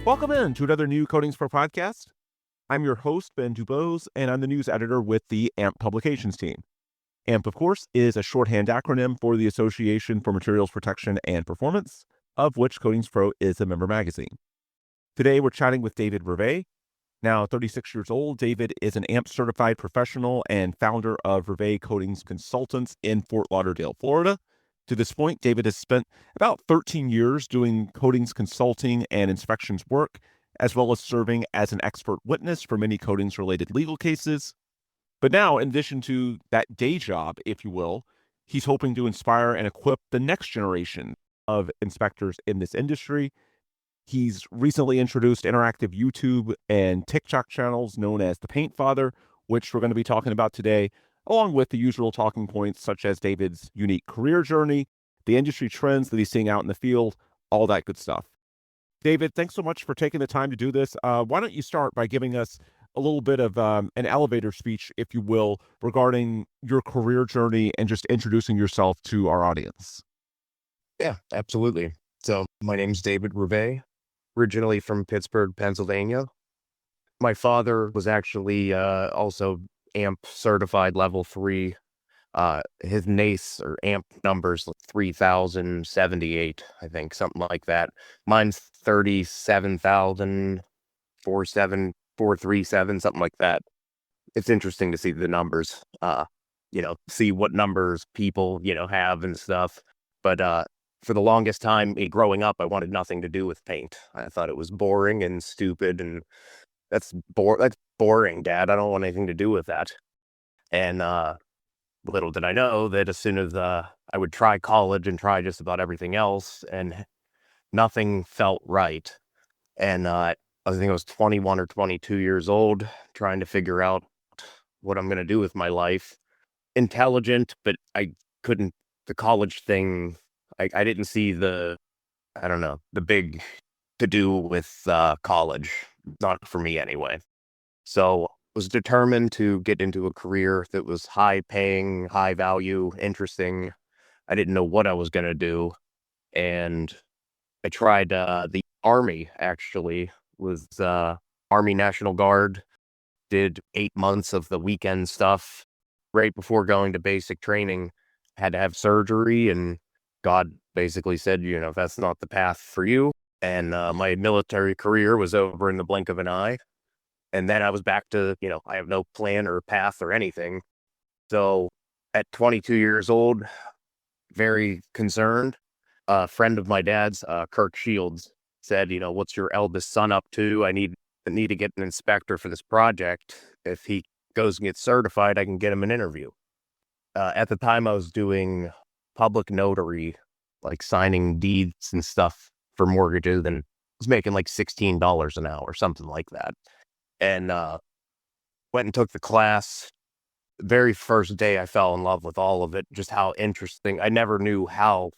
Welcome in to another new CoatingsPro podcast. I'm your host, Ben Dubose, and I'm the news editor with the AMP publications team. AMP, of course, is a shorthand acronym for the Association for Materials Protection and Performance, of which CoatingsPro is a member magazine. Today, we're chatting with David Revay. Now 36 years old, David is an AMP certified professional and founder of Revay Coatings Consultants in Fort Lauderdale, Florida. To this point, David has spent about 13 years doing coatings consulting and inspections work, as well as serving as an expert witness for many coatings-related legal cases. But now, in addition to that day job, if you will, he's hoping to inspire and equip the next generation of inspectors in this industry. He's recently introduced interactive YouTube and TikTok channels known as the Paint Father, which we're going to be talking about today, along with the usual talking points such as David's unique career journey, the industry trends that he's seeing out in the field, all that good stuff. David, thanks so much for taking the time to do this. Why don't you start by giving us a little bit of an elevator speech, if you will, regarding your career journey and just introducing yourself to our audience? Yeah, absolutely. So my name's David Revay, originally from Pittsburgh, Pennsylvania. My father was actually also AMP certified level 3. His NACE or AMP numbers like 3078, I think, something like that. Mine's 37,47437, something like that. It's interesting to see the numbers, see what numbers people, have and stuff. But for the longest time, growing up, I wanted nothing to do with paint. I thought it was boring and stupid, and that's boring, Dad. I don't want anything to do with that. And little did I know that as soon as I would try college and try just about everything else, and nothing felt right. And I think I was 21 or 22 years old, trying to figure out what I'm going to do with my life. Intelligent, but I couldn't. The college thing, I didn't see the big to do with college. Not for me anyway. So was determined to get into a career that was high paying, high value, interesting. I didn't know what I was going to do. And I tried the Army, actually, was Army National Guard, did 8 months of the weekend stuff. Right before going to basic training, had to have surgery, and God basically said, that's not the path for you. And my military career was over in the blink of an eye. And then I was back to, I have no plan or path or anything. So at 22 years old, very concerned, a friend of my dad's, Kirk Shields, said, what's your eldest son up to? I need to get an inspector for this project. If he goes and gets certified, I can get him an interview. At the time, I was doing public notary, like signing deeds and stuff for mortgages, and was making like $16 an hour, something like that. And went and took the class. Very first day, I fell in love with all of it, just how interesting. I never knew how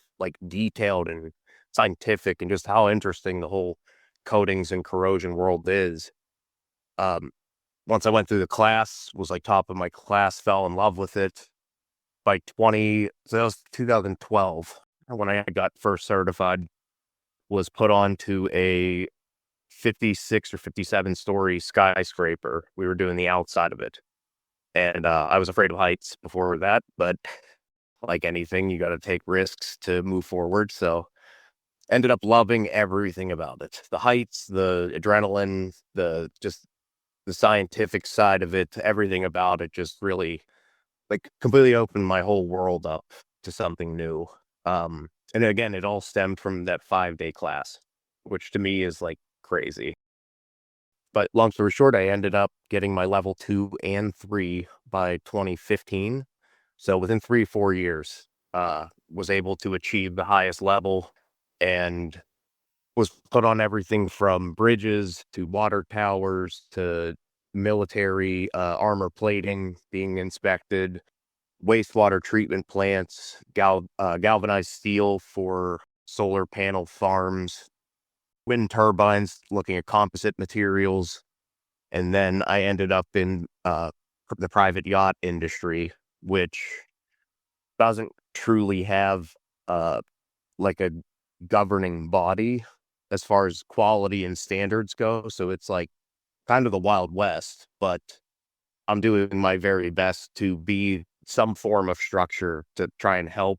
detailed and scientific and just how interesting the whole coatings and corrosion world is. Once I went through the class, was like top of my class, fell in love with it. So that was 2012 when I got first certified, was put onto a 56 or 57 story skyscraper. We were doing the outside of it. And I was afraid of heights before that, but like anything, you got to take risks to move forward. So ended up loving everything about it. The heights, the adrenaline, the scientific side of it, everything about it just really completely opened my whole world up to something new. And again, it all stemmed from that 5-day class, which to me is crazy. But long story short, I ended up getting my level 2 and 3 by 2015. So within 3-4 years, was able to achieve the highest level, and was put on everything from bridges to water towers to military armor plating being inspected, wastewater treatment plants, galvanized steel for solar panel farms, wind turbines, looking at composite materials. And then I ended up in the private yacht industry, which doesn't truly have a governing body. as far as quality and standards go. So it's like kind of the Wild West, but I'm doing my very best to be some form of structure to try and help.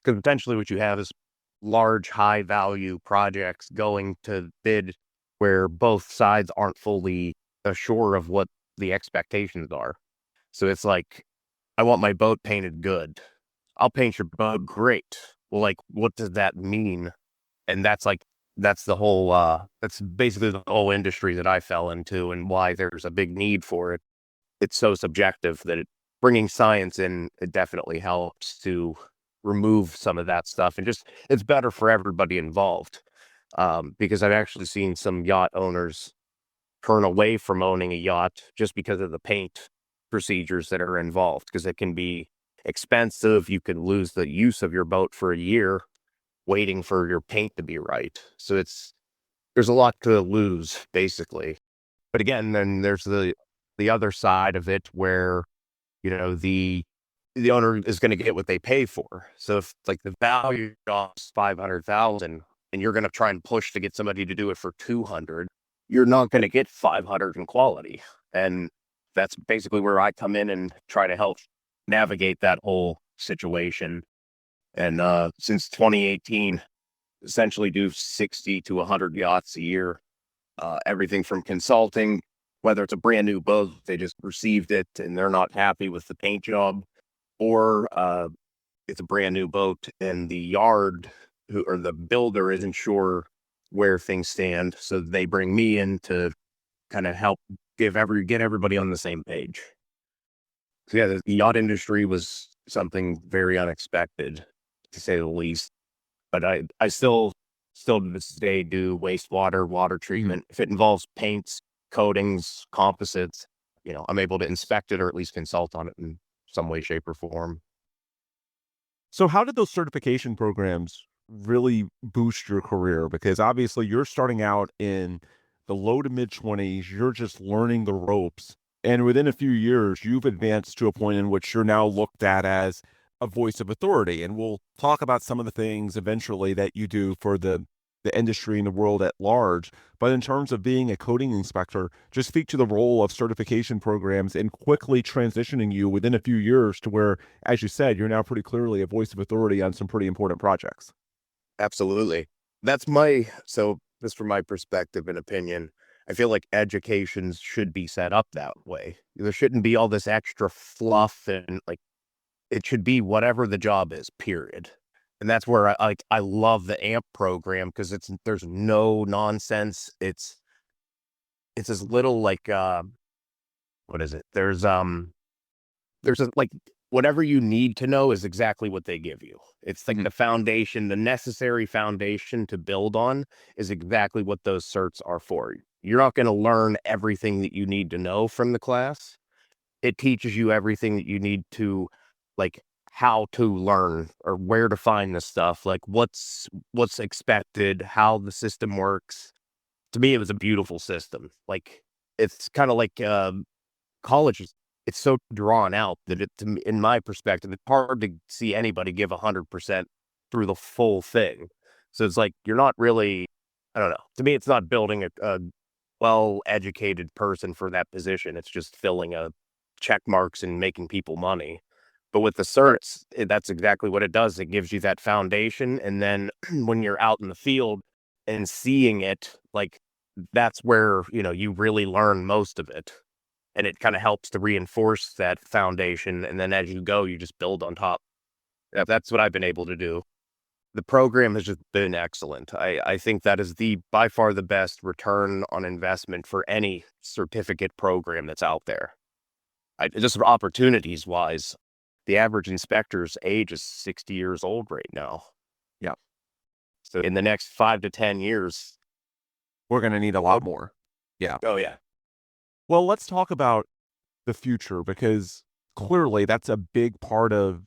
Because potentially what you have is large, high value projects going to bid where both sides aren't fully assured of what the expectations are. So it's like, I want my boat painted good. I'll paint your boat great. Well, like, what does that mean? And that's the whole, that's basically the whole industry that I fell into and why there's a big need for it. It's so subjective that bringing science in, it definitely helps to remove some of that stuff, and just it's better for everybody involved. Because I've actually seen some yacht owners turn away from owning a yacht just because of the paint procedures that are involved, because it can be expensive. You can lose the use of your boat for a year waiting for your paint to be right. So there's a lot to lose, basically. But again, then there's the other side of it where, the owner is going to get what they pay for. So if like the value costs 500,000 and you're going to try and push to get somebody to do it for 200, you're not going to get 500 in quality. And that's basically where I come in and try to help navigate that whole situation. And since 2018, essentially do 60 to 100 yachts a year. Everything from consulting, whether it's a brand new boat, they just received it and they're not happy with the paint job, or it's a brand new boat and the yard or the builder isn't sure where things stand. So they bring me in to kind of help get everybody on the same page. So yeah, the yacht industry was something very unexpected, to say the least. But I still to this day do wastewater, water treatment. If it involves paints, coatings, composites, I'm able to inspect it or at least consult on it in some way, shape, or form. So how did those certification programs really boost your career? Because obviously you're starting out in the low to mid 20s, you're just learning the ropes. And within a few years, you've advanced to a point in which you're now looked at as a voice of authority. And we'll talk about some of the things eventually that you do for the industry and the world at large. But in terms of being a coating inspector, just speak to the role of certification programs in quickly transitioning you within a few years to where, as you said, you're now pretty clearly a voice of authority on some pretty important projects. Absolutely. So just from my perspective and opinion, I feel like education should be set up that way. There shouldn't be all this extra fluff, and like, it should be whatever the job is, period. And that's where I love the AMP program, because there's no nonsense. It's as little like, what is it? Like, whatever you need to know is exactly what they give you. It's like the foundation, the necessary foundation to build on is exactly what those certs are for. You're not going to learn everything that you need to know from the class. It teaches you everything that you need to, like, how to learn or where to find the stuff, like what's expected, how the system works. To me, it was a beautiful system. Like, it's kind of like, college it's so drawn out that in my perspective, it's hard to see anybody give 100% through the full thing. So it's like, you're not really, I don't know. To me, it's not building a well-educated person for that position. It's just filling a check marks and making people money. But with the certs, that's exactly what it does. It gives you that foundation. And then when you're out in the field and seeing it, like, that's where, you really learn most of it. And it kind of helps to reinforce that foundation. And then as you go, you just build on top. That's what I've been able to do. The program has just been excellent. I think that is by far the best return on investment for any certificate program that's out there. Just opportunities wise, the average inspector's age is 60 years old right now. Yeah. So in the next 5 to 10 years, We're going to need a lot more. Yeah. oh yeah. Well, let's talk about the future, because clearly that's a big part of,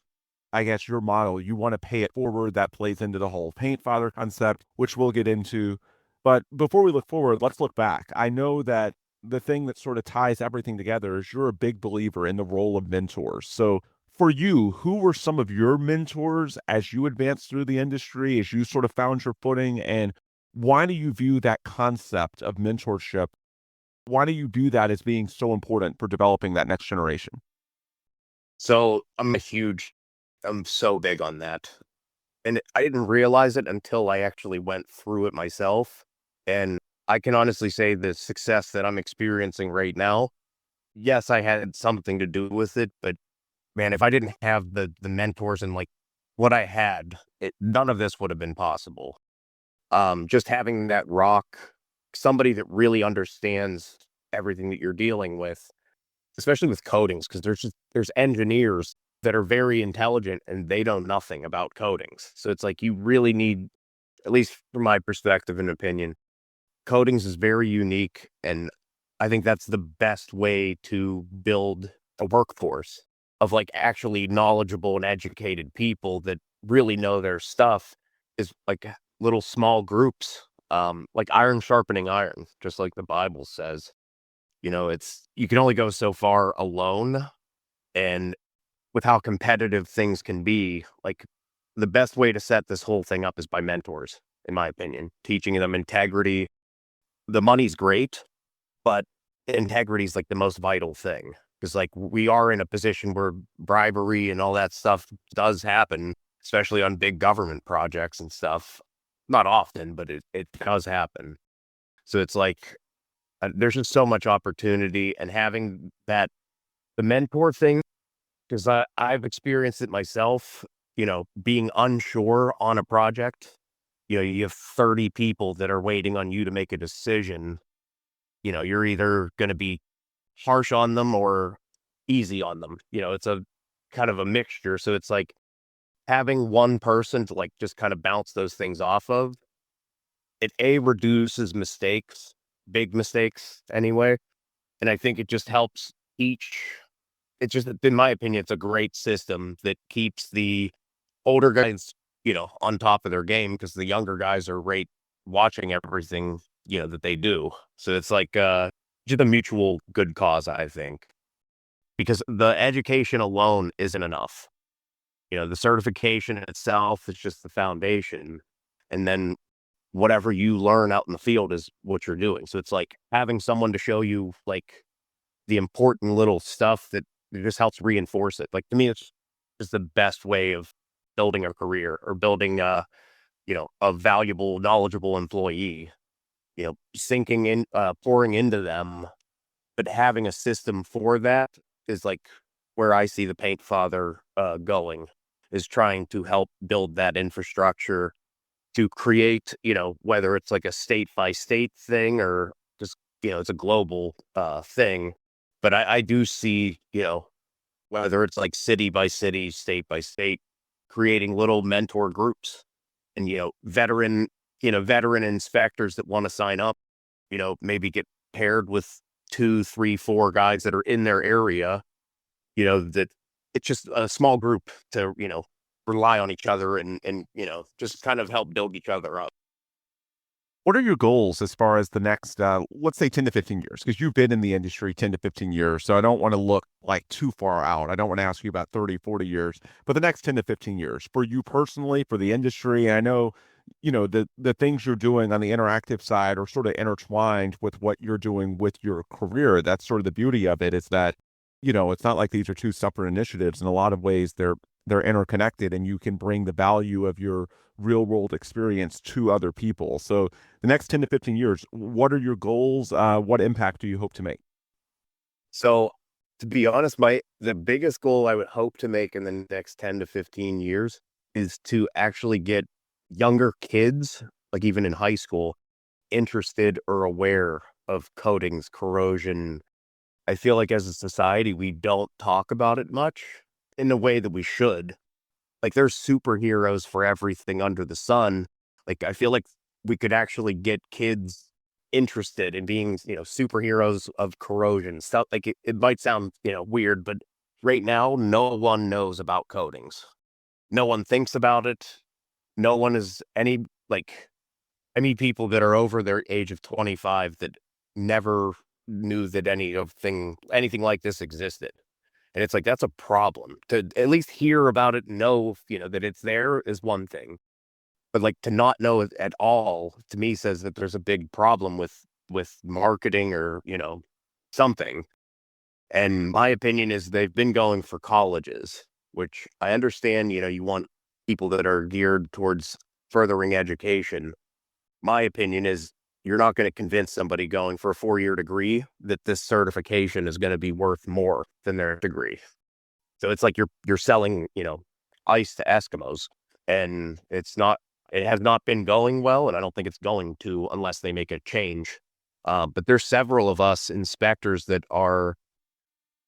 I guess, your model. You want to pay it forward. That plays into the whole paint father concept, which we'll get into. But before we look forward, let's look back. I know that the thing that sort of ties everything together is you're a big believer in the role of mentors. So for you, who were some of your mentors as you advanced through the industry, as you sort of found your footing? And Why do you view that concept of mentorship? Why do you view that as being so important for developing that next generation? So I'm so big on that. And I didn't realize it until I actually went through it myself. And I can honestly say the success that I'm experiencing right now, yes, I had something to do with it, but man, if I didn't have the mentors and like what I had, none of this would have been possible. Just having that rock, somebody that really understands everything that you're dealing with, especially with coatings, because there's engineers that are very intelligent and they know nothing about coatings. So it's like you really need, at least from my perspective and opinion, coatings is very unique, and I think that's the best way to build a workforce of like actually knowledgeable and educated people that really know their stuff, is like little small groups, like iron sharpening iron, just like the Bible says. It's, you can only go so far alone, and with how competitive things can be, like the best way to set this whole thing up is by mentors, in my opinion, teaching them integrity. The money's great, but integrity is like the most vital thing, because like we are in a position where bribery and all that stuff does happen, especially on big government projects and stuff. Not often, but it does happen. So it's like there's just so much opportunity, and having that, the mentor thing, because I've experienced it myself, being unsure on a project. You have 30 people that are waiting on you to make a decision. You're either going to be harsh on them or easy on them. It's a kind of a mixture. So it's like having one person to like just kind of bounce those things off of. It reduces mistakes, big mistakes anyway. And I think it just helps each. It's just, in my opinion, it's a great system that keeps the older guys, on top of their game, because the younger guys are right watching everything, that they do. So it's like just a mutual good cause, I think, because the education alone isn't enough. The certification in itself is just the foundation. And then whatever you learn out in the field is what you're doing. So it's like having someone to show you like the important little stuff that it just helps reinforce it. Like to me, it's just the best way of building a career, or building a valuable, knowledgeable employee, sinking in, pouring into them, but having a system for that is like where I see the Paint Father going, is trying to help build that infrastructure to create, whether it's like a state by state thing, or just, it's a global thing. But I do see, whether it's like city by city, state by state, creating little mentor groups, and, veteran inspectors that want to sign up, maybe get paired with 2, 3, 4 guys that are in their area, that it's just a small group to, rely on each other, and, just kind of help build each other up. What are your goals as far as the next, let's say 10 to 15 years? Because you've been in the industry 10 to 15 years. So I don't want to look like too far out. I don't want to ask you about 30, 40 years, but the next 10 to 15 years for you personally, for the industry. I know, the things you're doing on the interactive side are sort of intertwined with what you're doing with your career. That's sort of the beauty of it, is that, it's not like these are two separate initiatives. In a lot of ways, they're interconnected, and you can bring the value of your real world experience to other people. So the next 10 to 15 years, what are your goals? What impact do you hope to make? So to be honest, the biggest goal I would hope to make in the next 10 to 15 years is to actually get younger kids, like even in high school, interested or aware of coatings, corrosion. I feel like as a society, we don't talk about it much in the way that we should. Like there's superheroes for everything under the sun. Like I feel like we could actually get kids interested in being, superheroes of corrosion stuff. Like it might sound, weird, but right now, no one knows about coatings. No one thinks about it. No one is any, like, I meet people that are over their age of 25 that never knew that anything like this existed. And it's like, that's a problem. To at least hear about it, know, that it's there is one thing. But like to not know it at all to me says that there's a big problem with marketing or, something. And my opinion is they've been going for colleges, which I understand, you want people that are geared towards furthering education. My opinion is you're not going to convince somebody going for a 4-year degree that this certification is going to be worth more than their degree. So it's like you're selling, ice to Eskimos, and it has not been going well, and I don't think it's going to unless they make a change. But there's several of us inspectors that are,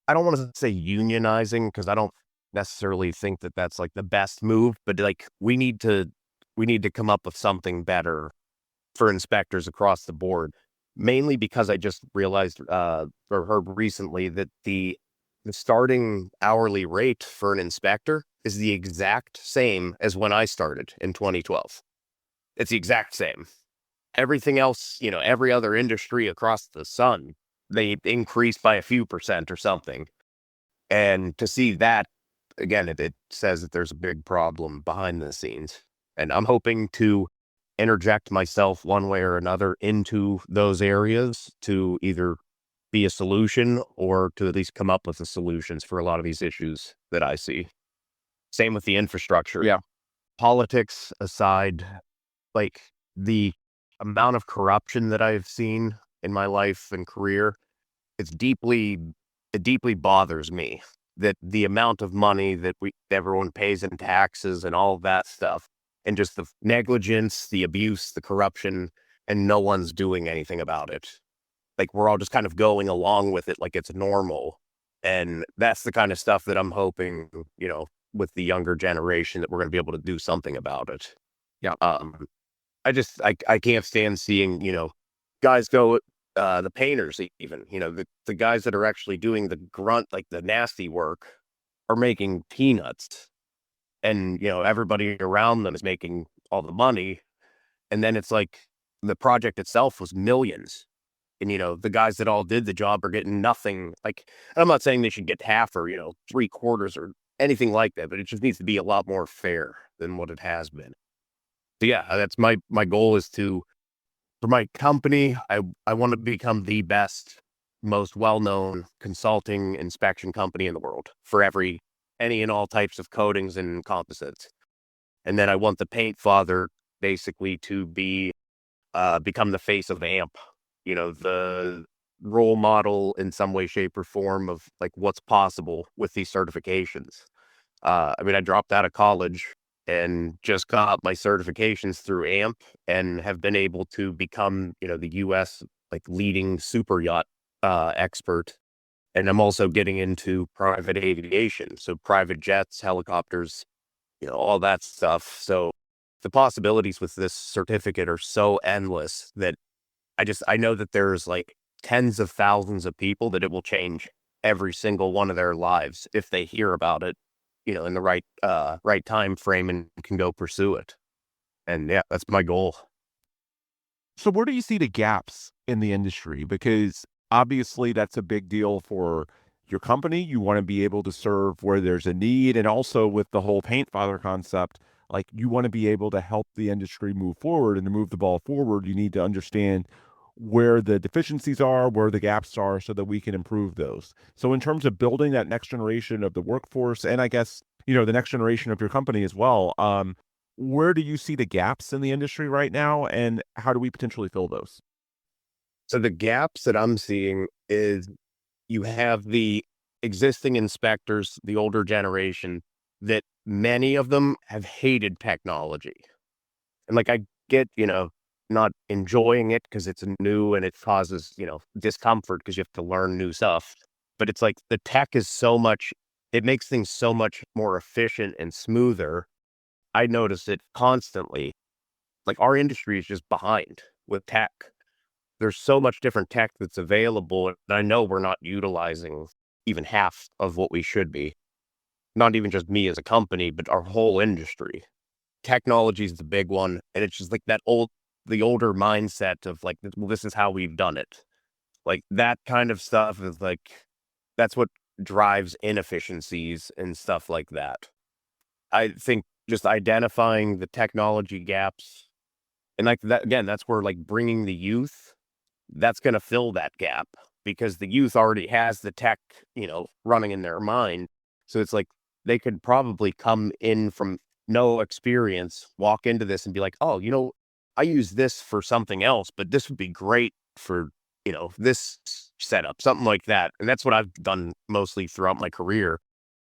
I don't want to say unionizing because I don't necessarily think that that's like the best move, but like we need to come up with something better for inspectors across the board. Mainly because I just realized or heard recently that the starting hourly rate for an inspector is the exact same as when I started in 2012. It's the exact same. Everything else, every other industry across the sun, they increased by a few percent or something. And to see that, again, it says that there's a big problem behind the scenes. And I'm hoping to interject myself one way or another into those areas to either be a solution or to at least come up with the solutions for a lot of these issues that I see. Same with the infrastructure. Yeah. Politics aside, like the amount of corruption that I've seen in my life and career, it deeply bothers me that the amount of money that everyone pays in taxes and all of that stuff, and just the negligence, the abuse, the corruption, and no one's doing anything about it. Like we're all just kind of going along with it like it's normal. And that's the kind of stuff that I'm hoping, with the younger generation that we're going to be able to do something about it. Yeah. I can't stand seeing, guys go, the painters even, the guys that are actually doing the grunt, like the nasty work are making peanuts, and, everybody around them is making all the money. And then it's like the project itself was millions. And, the guys that all did the job are getting nothing. Like, and I'm not saying they should get half or, 3/4 or anything like that, but it just needs to be a lot more fair than what it has been. So yeah, that's my goal is for my company, I want to become the best, most well-known consulting inspection company in the world for any and all types of coatings and composites. And then I want the paint father basically to become the face of AMP, the role model in some way, shape, or form of like what's possible with these certifications. I dropped out of college and just got my certifications through AMP and have been able to become, the US like leading super yacht expert. And I'm also getting into private aviation. So private jets, helicopters, all that stuff. So the possibilities with this certificate are so endless that I know that there's like tens of thousands of people that it will change every single one of their lives if they hear about it, in the right time frame and can go pursue it. And yeah, that's my goal. So where do you see the gaps in the industry? Because obviously that's a big deal for your company. You want to be able to serve where there's a need. And also with the whole paint father concept, like you want to be able to help the industry move forward, and to move the ball forward, you need to understand where the deficiencies are, where the gaps are, so that we can improve those. So in terms of building that next generation of the workforce, and I guess, the next generation of your company as well, where do you see the gaps in the industry right now, and how do we potentially fill those? So the gaps that I'm seeing is you have the existing inspectors, the older generation, that many of them have hated technology. And like I get, not enjoying it because it's new and it causes, discomfort because you have to learn new stuff. But it's like the tech is it makes things so much more efficient and smoother. I notice it constantly. Like our industry is just behind with tech. There's so much different tech that's available. And I know we're not utilizing even half of what we should be. Not even just me as a company, but our whole industry. Technology is the big one. And it's just like the older mindset of like, well, this is how we've done it. Like that kind of stuff is like, that's what drives inefficiencies and stuff like that. I think just identifying the technology gaps. And like that, again, that's where like bringing the youth, that's going to fill that gap because the youth already has the tech, running in their mind. So it's like they could probably come in from no experience, walk into this and be like, oh, I use this for something else, but this would be great for, this setup, something like that. And that's what I've done mostly throughout my career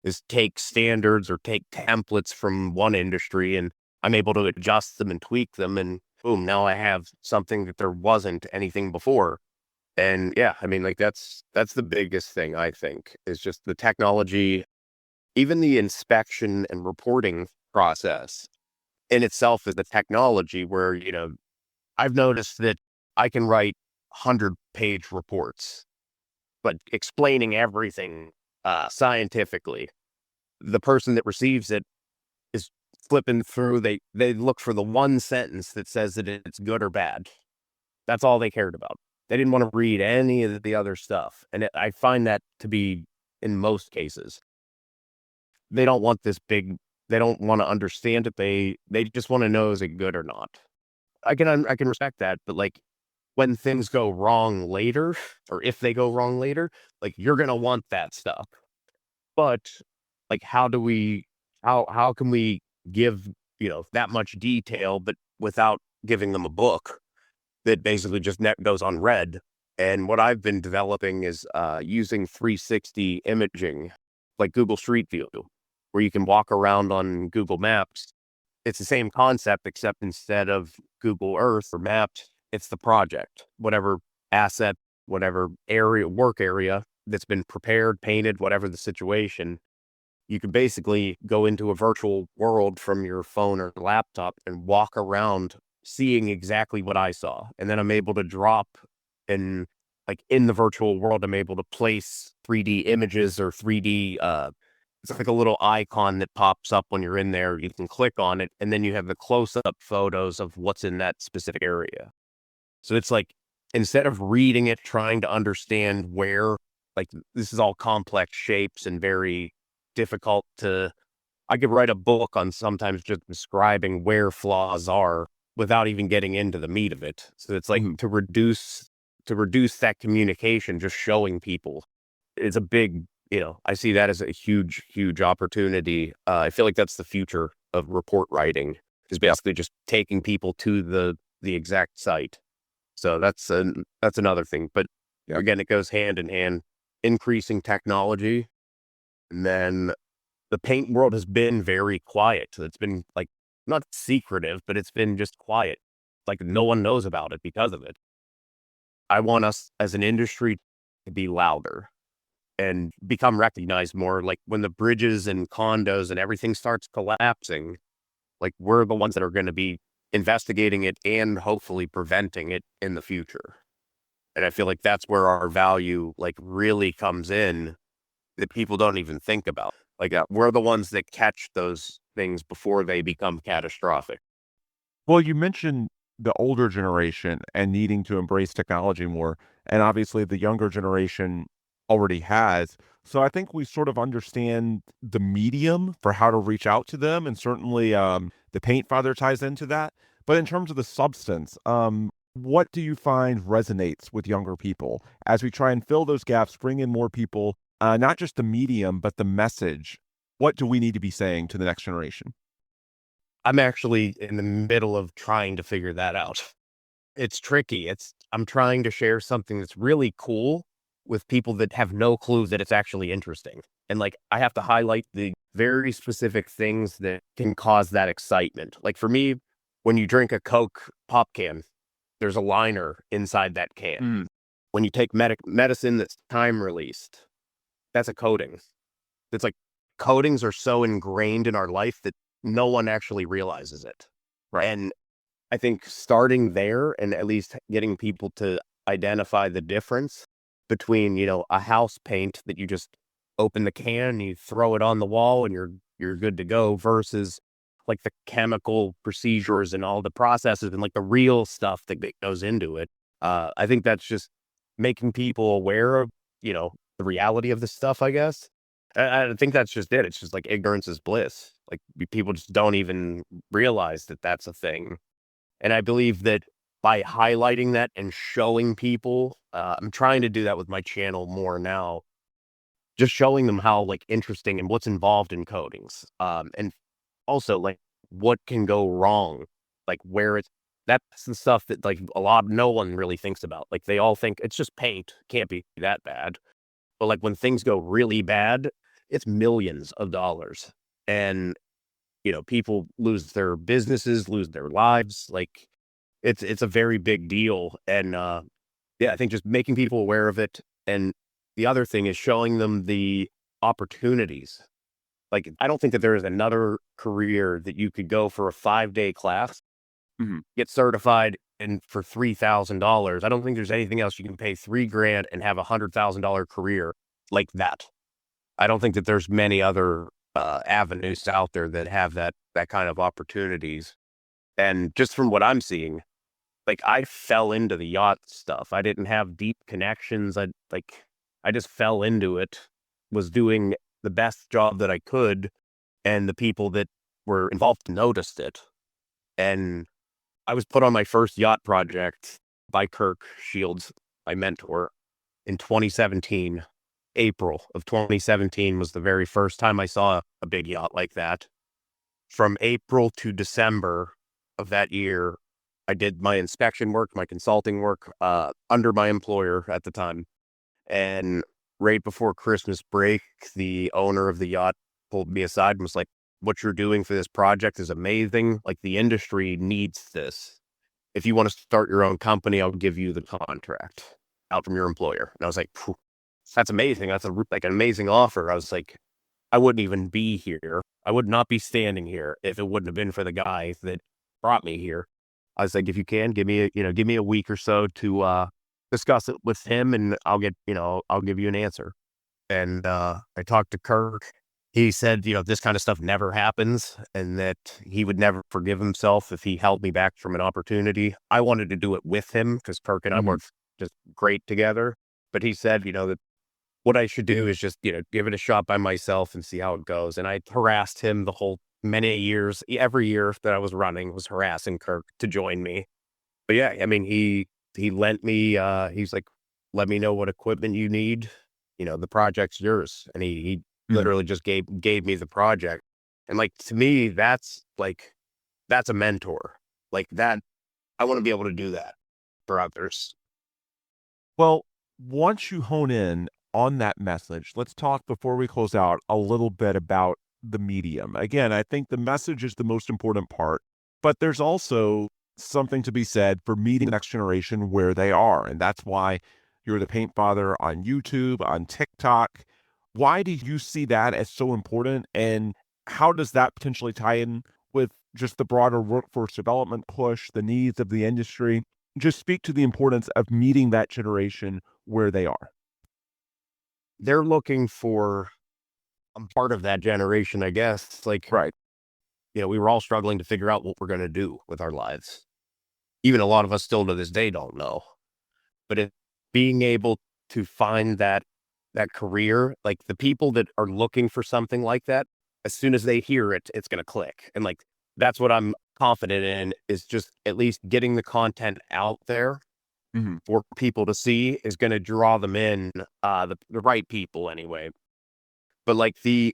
is take standards or take templates from one industry and I'm able to adjust them and tweak them. And boom, now I have something that there wasn't anything before. And yeah, I mean, like that's the biggest thing I think is just the technology, even the inspection and reporting process in itself is the technology where, I've noticed that I can write 100-page reports, but explaining everything scientifically. The person that receives it is flipping through. They look for the one sentence that says that it's good or bad. That's all they cared about. They didn't want to read any of the other stuff. And I find that to be, in most cases, they don't want they don't want to understand it. They just want to know, is it good or not? I can respect that. But like when things go wrong later, or if they go wrong later, like you're going to want that stuff. But like, how can we give, that much detail, but without giving them a book that basically just goes unread? And what I've been developing is using 360 imaging, like Google Street View, where you can walk around on Google Maps. It's the same concept, except instead of Google Earth or Maps, it's the project, whatever asset, whatever work area that's been prepared, painted, whatever the situation. You can basically go into a virtual world from your phone or laptop and walk around seeing exactly what I saw. And then I'm able to drop and like in the virtual world, I'm able to place 3D images or 3D, it's like a little icon that pops up when you're in there. You can click on it and then you have the close-up photos of what's in that specific area. So it's like, instead of reading it, trying to understand where, like this is all complex shapes and very difficult I could write a book on sometimes just describing where flaws are without even getting into the meat of it. So it's like to reduce that communication, just showing people is a big, I see that as a huge, huge opportunity. I feel like that's the future of report writing is basically just taking people to the exact site. So that's another thing. But again, it goes hand in hand, increasing technology. And then the paint world has been very quiet. It's been like not secretive, but it's been just quiet. Like no one knows about it because of it. I want us as an industry to be louder and become recognized more. Like when the bridges and condos and everything starts collapsing, like we're the ones that are going to be investigating it and hopefully preventing it in the future. And I feel like that's where our value like really comes in that people don't even think about. Like we're the ones that catch those things before they become catastrophic. Well, you mentioned the older generation and needing to embrace technology more, and obviously the younger generation already has. So I think we sort of understand the medium for how to reach out to them, and certainly the paint father ties into that. But in terms of the substance, what do you find resonates with younger people as we try and fill those gaps, bring in more people, not just the medium, but the message? What do we need to be saying to the next generation? I'm actually in the middle of trying to figure that out. It's tricky. I'm trying to share something that's really cool with people that have no clue that it's actually interesting. And like, I have to highlight the very specific things that can cause that excitement. Like for me, when you drink a Coke pop can, there's a liner inside that can. When you take medicine that's time released, that's a coating. It's like coatings are so ingrained in our life that no one actually realizes it. Right. And I think starting there and at least getting people to identify the difference between, a house paint that you just open the can, you throw it on the wall and you're good to go versus like the chemical procedures and all the processes and like the real stuff that goes into it. I think that's just making people aware of, the reality of the stuff, I guess. I think that's just it. It's just like ignorance is bliss. Like people just don't even realize that that's a thing. And I believe that by highlighting that and showing people, I'm trying to do that with my channel more now, just showing them how like interesting and what's involved in coatings. And also like what can go wrong, like where it's, that's the stuff that like no one really thinks about. Like they all think it's just paint, can't be that bad. But like when things go really bad, it's millions of dollars. And, people lose their businesses, lose their lives. Like it's a very big deal. And yeah, I think just making people aware of it. And the other thing is showing them the opportunities. Like I don't think that there is another career that you could go for a 5-day class, get certified, and for $3,000. I don't think there's anything else you can pay $3,000 and have $100,000 career like that. I don't think that there's many other avenues out there that have that kind of opportunities. And just from what I'm seeing, like I fell into the yacht stuff. I didn't have deep connections. I just fell into it, was doing the best job that I could, and the people that were involved noticed it. And I was put on my first yacht project by Kirk Shields, my mentor, in 2017. April of 2017 was the very first time I saw a big yacht like that. From April to December of that year, I did my inspection work, my consulting work, under my employer at the time. And right before Christmas break, the owner of the yacht pulled me aside and was like, "What you're doing for this project is amazing. Like the industry needs this. If you want to start your own company, I'll give you the contract out from your employer." And I was like, "Phew, that's amazing. That's like an amazing offer." I was like, I wouldn't even be here. I would not be standing here if it wouldn't have been for the guy that brought me here. I was like, if you can give me a week or so to discuss it with him, and I'll give you an answer. And I talked to Kirk. He said, this kind of stuff never happens, and that he would never forgive himself if he held me back from an opportunity. I wanted to do it with him because Kirk and I worked just great together. But he said, that what I should do is just, give it a shot by myself and see how it goes. And I harassed him the whole many years. Every year that I was running was harassing Kirk to join me. But yeah, I mean, he lent me, he's like, "Let me know what equipment you need. The project's yours." And he literally just gave me the project. And like, to me, that's a mentor like that. I want to be able to do that for others. Well, once you hone in on that message, let's talk before we close out a little bit about the medium. Again, I think the message is the most important part, but there's also something to be said for meeting the next generation where they are. And that's why you're the Paint Father on YouTube, on TikTok. Why do you see that as so important? And how does that potentially tie in with just the broader workforce development push, the needs of the industry? Just speak to the importance of meeting that generation where they are. They're looking for, I'm part of that generation, I guess. Like, Right. we were all struggling to figure out what we're going to do with our lives. Even a lot of us still to this day don't know. But being able to find that career, like the people that are looking for something like that, as soon as they hear it, it's going to click. And like, that's what I'm confident in, is just at least getting the content out there for people to see is going to draw them in, the right people anyway. But like the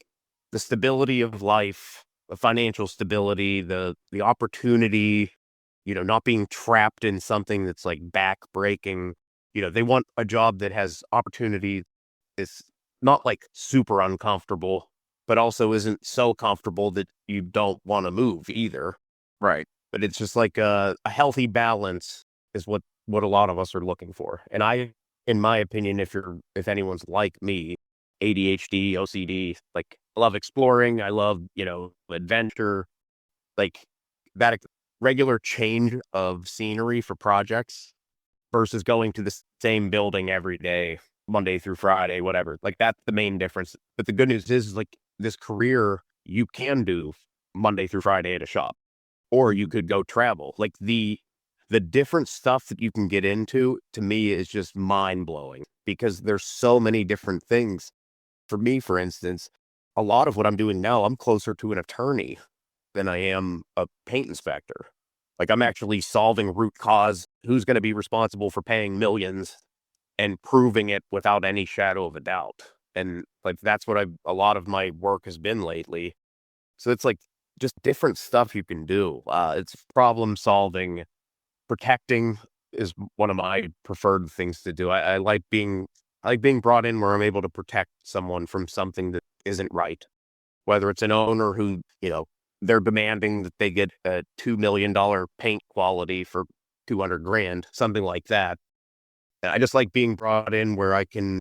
stability of life, the financial stability, the opportunity, not being trapped in something that's like back-breaking. They want a job that has opportunity, is not like super uncomfortable, but also isn't so comfortable that you don't want to move either. Right. But it's just like a healthy balance is what a lot of us are looking for. And in my opinion, if anyone's like me, ADHD, OCD, like I love exploring. I love, adventure, like that regular change of scenery for projects versus going to the same building every day, Monday through Friday, whatever. Like that's the main difference. But the good news is like this career you can do Monday through Friday at a shop, or you could go travel. Like the different stuff that you can get into, to me, is just mind blowing because there's so many different things. for me, for instance, a lot of what I'm doing now, I'm closer to an attorney than I am a paint inspector. Like, I'm actually solving root cause, who's going to be responsible for paying millions and proving it without any shadow of a doubt. And like, that's what a lot of my work has been lately. So it's like just different stuff you can do. It's problem solving, protecting is one of my preferred things to do. I like being brought in where I'm able to protect someone from something that isn't right. Whether it's an owner who, they're demanding that they get a $2 million paint quality for 200 grand, something like that. And I just like being brought in where I can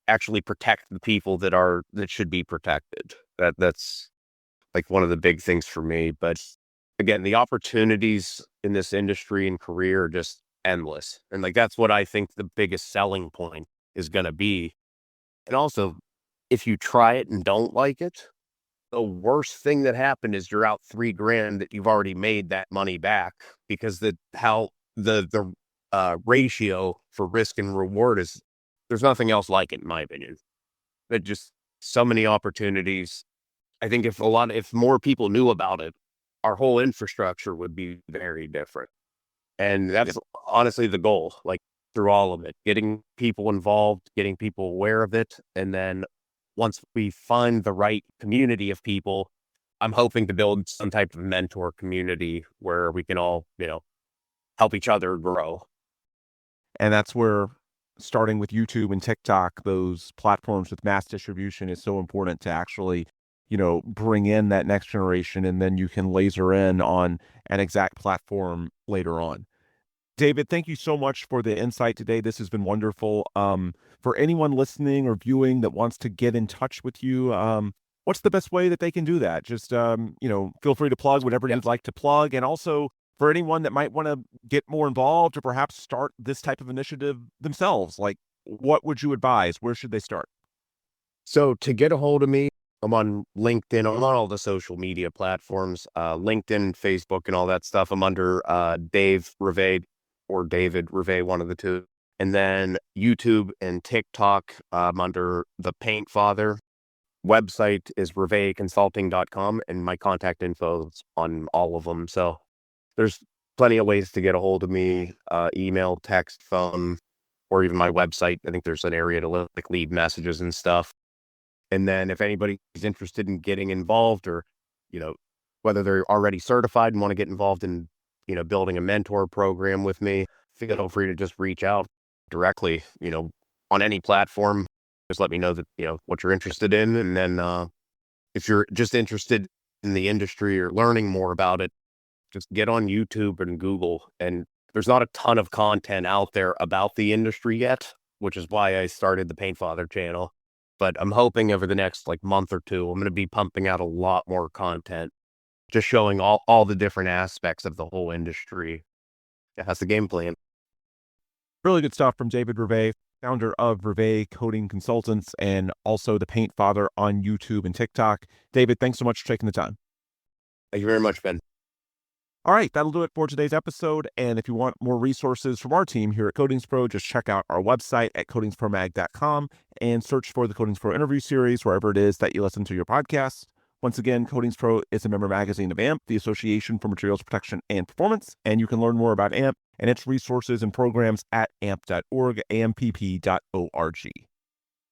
actually protect the people that should be protected. That's like one of the big things for me. But again, the opportunities in this industry and career are just endless. And like, that's what I think the biggest selling point is going to be. And also, if you try it and don't like it, the worst thing that happened is you're out $3,000 that you've already made that money back, because the ratio for risk and reward is, there's nothing else like it, in my opinion. But just so many opportunities. I think if more people knew about it, our whole infrastructure would be very different. And that's honestly the goal, like, through all of it, getting people involved, getting people aware of it. And then once we find the right community of people, I'm hoping to build some type of mentor community where we can all, help each other grow. And that's where, starting with YouTube and TikTok, those platforms with mass distribution, is so important to actually, bring in that next generation, and then you can laser in on an exact platform later on. David, thank you so much for the insight today. This has been wonderful. For anyone listening or viewing that wants to get in touch with you, what's the best way that they can do that? Just, feel free to plug whatever you'd like to plug. And also, for anyone that might want to get more involved or perhaps start this type of initiative themselves, like, what would you advise? Where should they start? So to get a hold of me, I'm on LinkedIn. I'm on all the social media platforms, LinkedIn, Facebook, and all that stuff. I'm under Dave Revay or David Revay, one of the two. And then YouTube and TikTok, I'm under The Paint Father. Website is revayconsulting.com, and my contact info is on all of them. So there's plenty of ways to get a hold of me, email, text, phone, or even my website. I think there's an area to leave messages and stuff. And then if anybody's interested in getting involved, or, whether they're already certified and want to get involved in, building a mentor program with me, feel free to just reach out directly, on any platform. Just let me know that, what you're interested in. And then if you're just interested in the industry or learning more about it, just get on YouTube and Google. And there's not a ton of content out there about the industry yet, which is why I started the Paint Father channel. But I'm hoping over the next month or two, I'm going to be pumping out a lot more content, just showing all the different aspects of the whole industry. Yeah, that's the game plan. Really good stuff from David Revay, founder of Revay Coating Consultants, and also the Paint Father on YouTube and TikTok. David, thanks so much for taking the time. Thank you very much, Ben. All right, that'll do it for today's episode. And if you want more resources from our team here at CoatingsPro, just check out our website at coatingspromag.com and search for the CoatingsPro interview series wherever it is that you listen to your podcasts. Once again, CoatingsPro is a member magazine of AMP, the Association for Materials Protection and Performance, and you can learn more about AMP and its resources and programs at amp.org, ampp.org.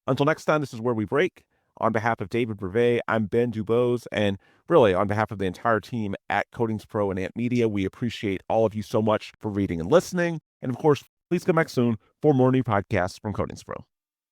Until next time, this is Where We Break. On behalf of David Revay, I'm Ben Dubose, and really on behalf of the entire team at CoatingsPro and AMP Media, we appreciate all of you so much for reading and listening. And of course, please come back soon for more new podcasts from CoatingsPro.